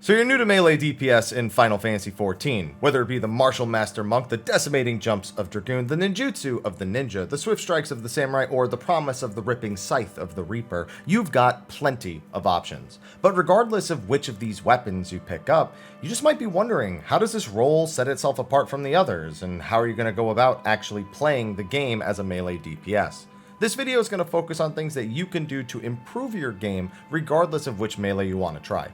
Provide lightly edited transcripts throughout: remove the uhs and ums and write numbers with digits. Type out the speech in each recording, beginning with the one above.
So you're new to melee DPS in Final Fantasy XIV, whether it be the Martial Master Monk, the decimating jumps of Dragoon, the ninjutsu of the ninja, the swift strikes of the samurai, or the promise of the ripping scythe of the reaper, you've got plenty of options. But regardless of which of these weapons you pick up, you just might be wondering, how does this role set itself apart from the others, and how are you going to go about actually playing the game as a melee DPS? This video is going to focus on things that you can do to improve your game regardless of which melee you want to try.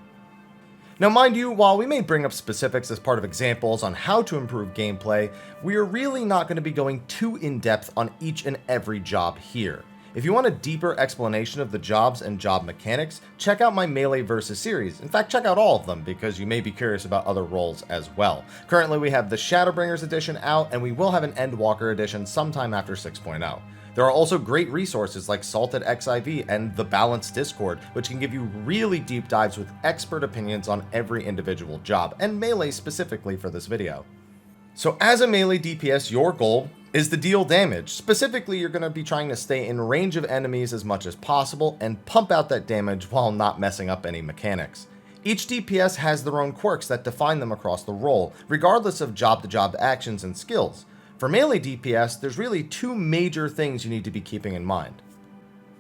Now mind you, while we may bring up specifics as part of examples on how to improve gameplay, we are really not going to be going too in-depth on each and every job here. If you want a deeper explanation of the jobs and job mechanics, check out my Melee Versus series. In fact, check out all of them because you may be curious about other roles as well. Currently we have the Shadowbringers edition out, and we will have an Endwalker edition sometime after 6.0. There are also great resources like FFXIV and the Balanced Discord, which can give you really deep dives with expert opinions on every individual job, and melee specifically for this video. So as a melee DPS, your goal is to deal damage. Specifically, you're going to be trying to stay in range of enemies as much as possible and pump out that damage while not messing up any mechanics. Each DPS has their own quirks that define them across the role, regardless of job-to-job actions and skills. For melee DPS, there's really two major things you need to be keeping in mind.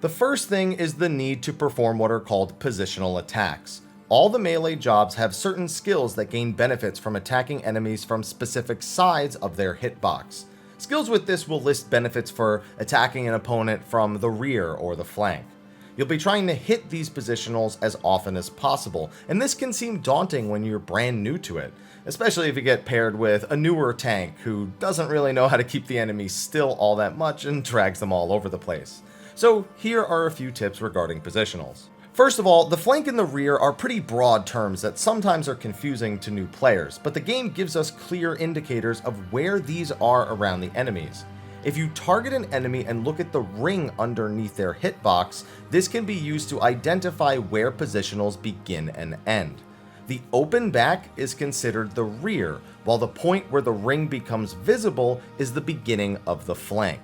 The first thing is the need to perform what are called positional attacks. All the melee jobs have certain skills that gain benefits from attacking enemies from specific sides of their hitbox. Skills with this will list benefits for attacking an opponent from the rear or the flank. You'll be trying to hit these positionals as often as possible, and this can seem daunting when you're brand new to it, especially if you get paired with a newer tank who doesn't really know how to keep the enemy still all that much and drags them all over the place. So here are a few tips regarding positionals. First of all, the flank and the rear are pretty broad terms that sometimes are confusing to new players, but the game gives us clear indicators of where these are around the enemies. If you target an enemy and look at the ring underneath their hitbox, this can be used to identify where positionals begin and end. The open back is considered the rear, while the point where the ring becomes visible is the beginning of the flank.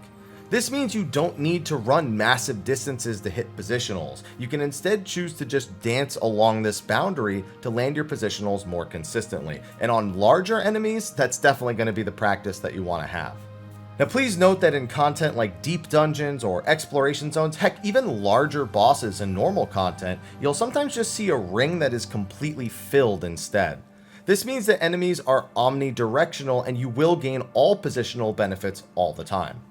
This means you don't need to run massive distances to hit positionals. You can instead choose to just dance along this boundary to land your positionals more consistently. And on larger enemies, that's definitely going to be the practice that you want to have. Now please note that in content like deep dungeons or exploration zones, heck, even larger bosses in normal content, you'll sometimes just see a ring that is completely filled instead. This means that enemies are omnidirectional and you will gain all positional benefits all the time.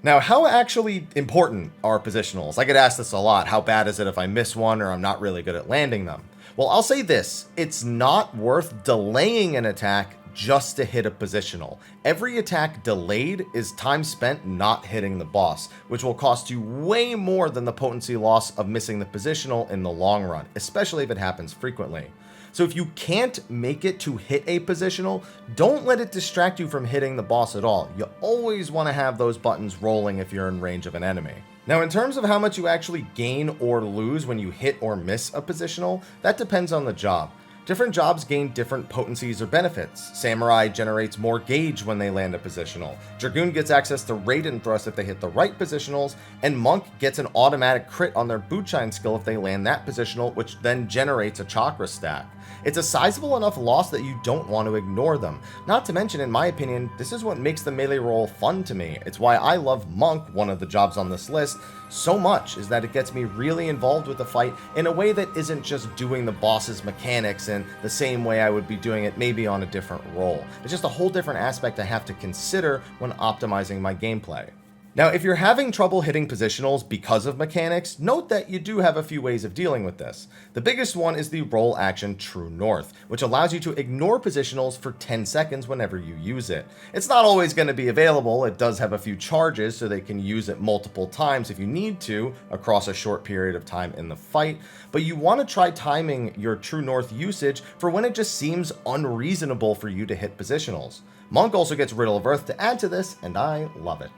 Now, how actually important are positionals? I get asked this a lot. How bad is it if I miss one or I'm not really good at landing them? Well, I'll say this, it's not worth delaying an attack just to hit a positional. Every attack delayed is time spent not hitting the boss, which will cost you way more than the potency loss of missing the positional in the long run, especially if it happens frequently. So if you can't make it to hit a positional, don't let it distract you from hitting the boss at all. You always want to have those buttons rolling if you're in range of an enemy. Now in terms of how much you actually gain or lose when you hit or miss a positional, that depends on the job. Different jobs gain different potencies or benefits. Samurai generates more gauge when they land a positional. Dragoon gets access to Raiden thrust if they hit the right positionals, and Monk gets an automatic crit on their bootshine skill if they land that positional, which then generates a chakra stack. It's a sizable enough loss that you don't want to ignore them. Not to mention, in my opinion, this is what makes the melee role fun to me. It's why I love Monk, one of the jobs on this list, so much, is that it gets me really involved with the fight in a way that isn't just doing the boss's mechanics in the same way I would be doing it maybe on a different role. It's just a whole different aspect I have to consider when optimizing my gameplay. Now, if you're having trouble hitting positionals because of mechanics, note that you do have a few ways of dealing with this. The biggest one is the roll action True North, which allows you to ignore positionals for 10 seconds whenever you use it. It's not always going to be available. It does have a few charges so they can use it multiple times if you need to across a short period of time in the fight, but you want to try timing your True North usage for when it just seems unreasonable for you to hit positionals. Monk also gets Riddle of Earth to add to this, and I love it.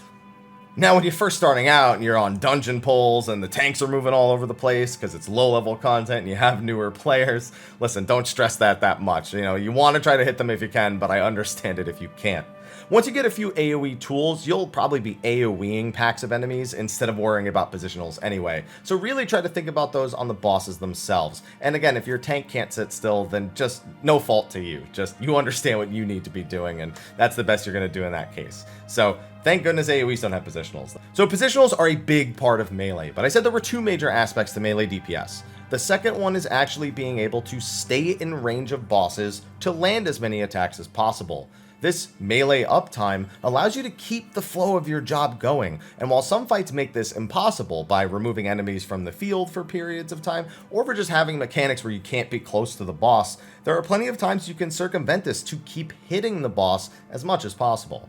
Now, when you're first starting out and you're on dungeon pulls and the tanks are moving all over the place because it's low-level content and you have newer players, listen, don't stress that much. You know, you want to try to hit them if you can, but I understand it if you can't. Once you get a few AoE tools, you'll probably be AoEing packs of enemies instead of worrying about positionals anyway. So really try to think about those on the bosses themselves. And again, if your tank can't sit still, then just no fault to you. Just you understand what you need to be doing, and that's the best you're going to do in that case. So thank goodness AoEs don't have positionals. So positionals are a big part of melee, but I said there were two major aspects to melee DPS. The second one is actually being able to stay in range of bosses to land as many attacks as possible. This melee uptime allows you to keep the flow of your job going, and while some fights make this impossible by removing enemies from the field for periods of time, or for just having mechanics where you can't be close to the boss, there are plenty of times you can circumvent this to keep hitting the boss as much as possible.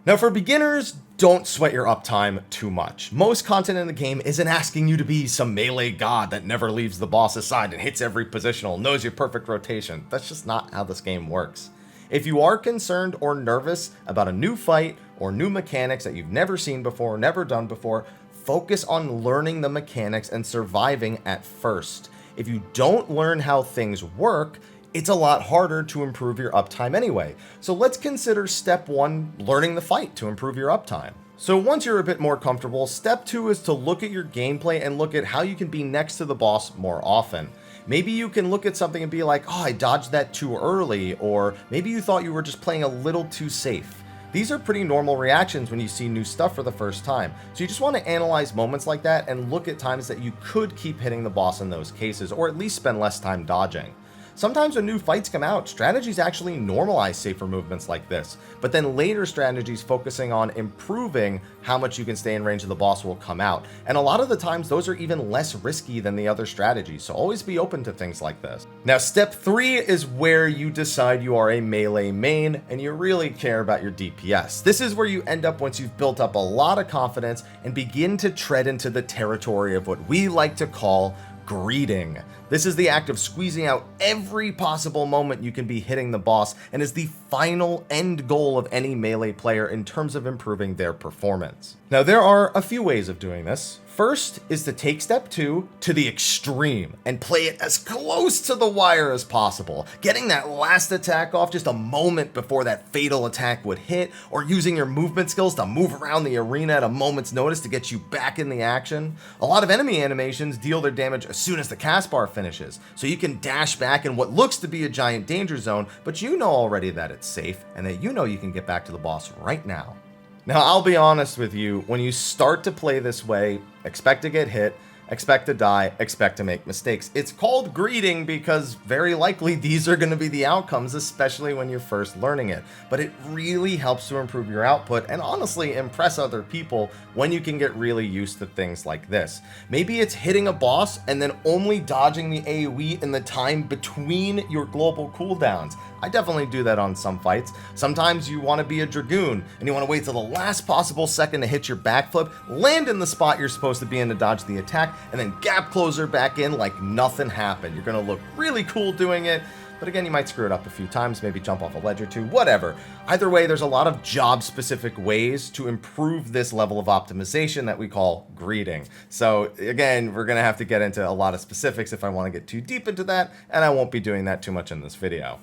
Now for beginners, don't sweat your uptime too much. Most content in the game isn't asking you to be some melee god that never leaves the boss's side and hits every positional, knows your perfect rotation. That's just not how this game works. If you are concerned or nervous about a new fight or new mechanics that you've never seen before, never done before, focus on learning the mechanics and surviving at first. If you don't learn how things work, it's a lot harder to improve your uptime anyway. So let's consider step 1, learning the fight to improve your uptime. So once you're a bit more comfortable, step 2 is to look at your gameplay and look at how you can be next to the boss more often. Maybe you can look at something and be like, oh, I dodged that too early, or maybe you thought you were just playing a little too safe. These are pretty normal reactions when you see new stuff for the first time. So you just want to analyze moments like that and look at times that you could keep hitting the boss in those cases, or at least spend less time dodging. Sometimes when new fights come out, strategies actually normalize safer movements like this, but then later strategies focusing on improving how much you can stay in range of the boss will come out, and a lot of the times those are even less risky than the other strategies, so always be open to things like this. Now step 3 is where you decide you are a melee main and you really care about your DPS. This is where you end up once you've built up a lot of confidence and begin to tread into the territory of what we like to call greeting. This is the act of squeezing out every possible moment you can be hitting the boss, and is the final end goal of any melee player in terms of improving their performance. Now there are a few ways of doing this. First is to take step 2 to the extreme and play it as close to the wire as possible, getting that last attack off just a moment before that fatal attack would hit, or using your movement skills to move around the arena at a moment's notice to get you back in the action. A lot of enemy animations deal their damage as soon as the cast bar finishes, so you can dash back in what looks to be a giant danger zone, but you know already that it's safe and that you know you can get back to the boss right now. Now, I'll be honest with you, when you start to play this way, expect to get hit, expect to die, expect to make mistakes. It's called greeting because very likely these are going to be the outcomes, especially when you're first learning it. But it really helps to improve your output and honestly impress other people when you can get really used to things like this. Maybe it's hitting a boss and then only dodging the AoE in the time between your global cooldowns. I definitely do that on some fights. Sometimes you want to be a Dragoon and you want to wait till the last possible second to hit your backflip, land in the spot you're supposed to be in to dodge the attack, and then gap closer back in like nothing happened. You're going to look really cool doing it, but again, you might screw it up a few times, maybe jump off a ledge or two, whatever. Either way, there's a lot of job-specific ways to improve this level of optimization that we call greeting. So again, we're going to have to get into a lot of specifics if I want to get too deep into that, and I won't be doing that too much in this video.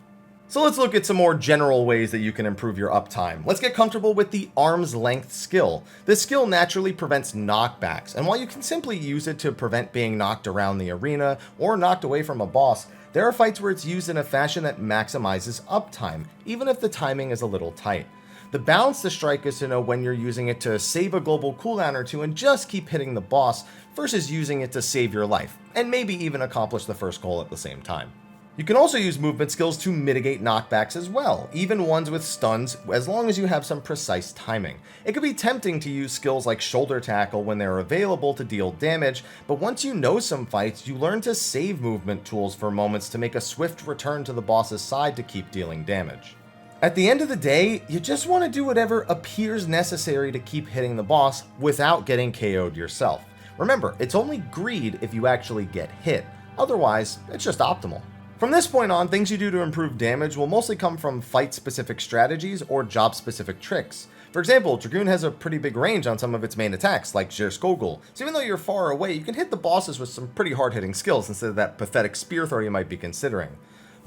So let's look at some more general ways that you can improve your uptime. Let's get comfortable with the arm's length skill. This skill naturally prevents knockbacks, and while you can simply use it to prevent being knocked around the arena or knocked away from a boss, there are fights where it's used in a fashion that maximizes uptime, even if the timing is a little tight. The balance to strike is to know when you're using it to save a global cooldown or two and just keep hitting the boss, versus using it to save your life, and maybe even accomplish the first goal at the same time. You can also use movement skills to mitigate knockbacks as well, even ones with stuns, as long as you have some precise timing. It can be tempting to use skills like shoulder tackle when they're available to deal damage, but once you know some fights, you learn to save movement tools for moments to make a swift return to the boss's side to keep dealing damage. At the end of the day, you just want to do whatever appears necessary to keep hitting the boss without getting KO'd yourself. Remember, it's only greed if you actually get hit. Otherwise, it's just optimal. From this point on, things you do to improve damage will mostly come from fight-specific strategies or job-specific tricks. For example, Dragoon has a pretty big range on some of its main attacks, like Skogul, so even though you're far away, you can hit the bosses with some pretty hard-hitting skills instead of that pathetic spear throw you might be considering.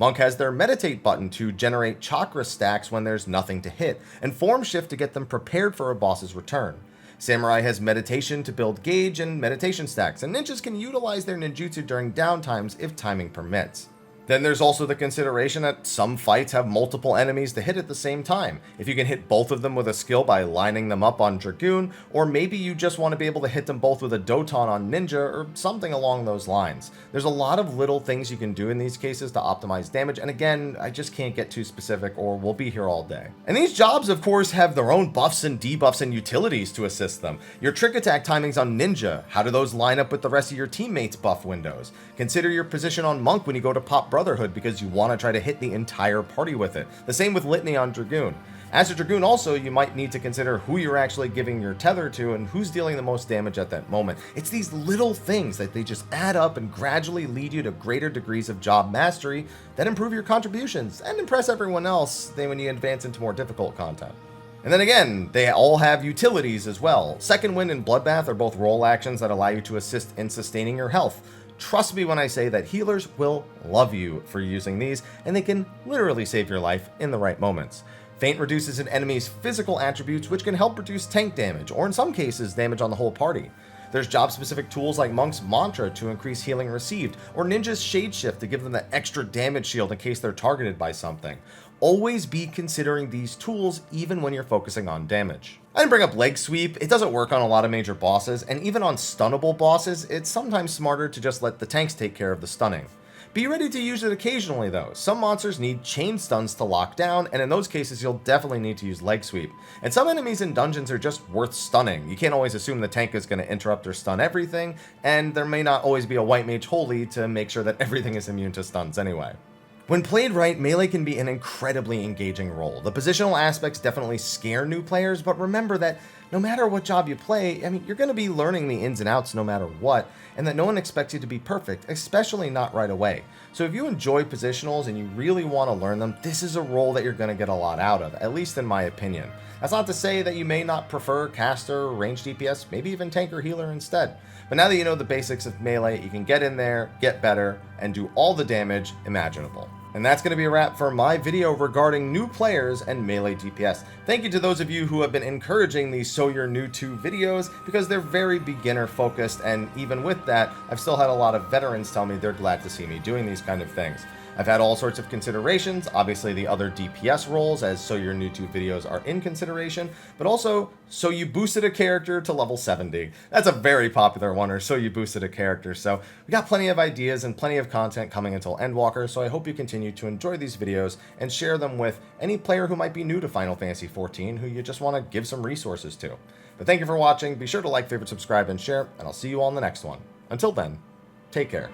Monk has their Meditate button to generate chakra stacks when there's nothing to hit, and Form Shift to get them prepared for a boss's return. Samurai has Meditation to build gauge and meditation stacks, and ninjas can utilize their ninjutsu during downtimes if timing permits. Then there's also the consideration that some fights have multiple enemies to hit at the same time. If you can hit both of them with a skill by lining them up on Dragoon, or maybe you just want to be able to hit them both with a Doton on Ninja, or something along those lines. There's a lot of little things you can do in these cases to optimize damage, and again, I just can't get too specific or we'll be here all day. And these jobs, of course, have their own buffs and debuffs and utilities to assist them. Your trick attack timings on Ninja, how do those line up with the rest of your teammates' buff windows? Consider your position on Monk when you go to pop Brotherhood because you want to try to hit the entire party with it. The same with Litany on Dragoon. As a Dragoon also, you might need to consider who you're actually giving your tether to and who's dealing the most damage at that moment. It's these little things that they just add up and gradually lead you to greater degrees of job mastery that improve your contributions and impress everyone else when you advance into more difficult content. And then again, they all have utilities as well. Second Wind and Bloodbath are both role actions that allow you to assist in sustaining your health. Trust me when I say that healers will love you for using these, and they can literally save your life in the right moments. Feint reduces an enemy's physical attributes, which can help reduce tank damage, or in some cases, damage on the whole party. There's job-specific tools like Monk's Mantra to increase healing received, or Ninja's Shade Shift to give them that extra damage shield in case they're targeted by something. Always be considering these tools even when you're focusing on damage. I didn't bring up Leg Sweep. It doesn't work on a lot of major bosses, and even on stunnable bosses, it's sometimes smarter to just let the tanks take care of the stunning. Be ready to use it occasionally though. Some monsters need chain stuns to lock down, and in those cases you'll definitely need to use Leg Sweep. And some enemies in dungeons are just worth stunning. You can't always assume the tank is going to interrupt or stun everything, and there may not always be a White Mage Holy to make sure that everything is immune to stuns anyway. When played right, melee can be an incredibly engaging role. The positional aspects definitely scare new players, but remember that no matter what job you play, you're going to be learning the ins and outs no matter what, and that no one expects you to be perfect, especially not right away. So if you enjoy positionals and you really want to learn them, this is a role that you're going to get a lot out of, at least in my opinion. That's not to say that you may not prefer caster, ranged DPS, maybe even tank or healer instead. But now that you know the basics of melee, you can get in there, get better, and do all the damage imaginable. And that's going to be a wrap for my video regarding new players and melee DPS. Thank you to those of you who have been encouraging these So You're New To videos because they're very beginner focused, and even with that, I've still had a lot of veterans tell me they're glad to see me doing these kind of things. I've had all sorts of considerations, obviously the other DPS roles as So You're New To videos are in consideration, but also So You Boosted a Character to level 70. That's a very popular one, or So You Boosted a Character, so we got plenty of ideas and plenty of content coming until Endwalker, so I hope you continue to enjoy these videos and share them with any player who might be new to Final Fantasy XIV who you just want to give some resources to. But thank you for watching, be sure to like, favorite, subscribe, and share, and I'll see you all in the next one. Until then, take care.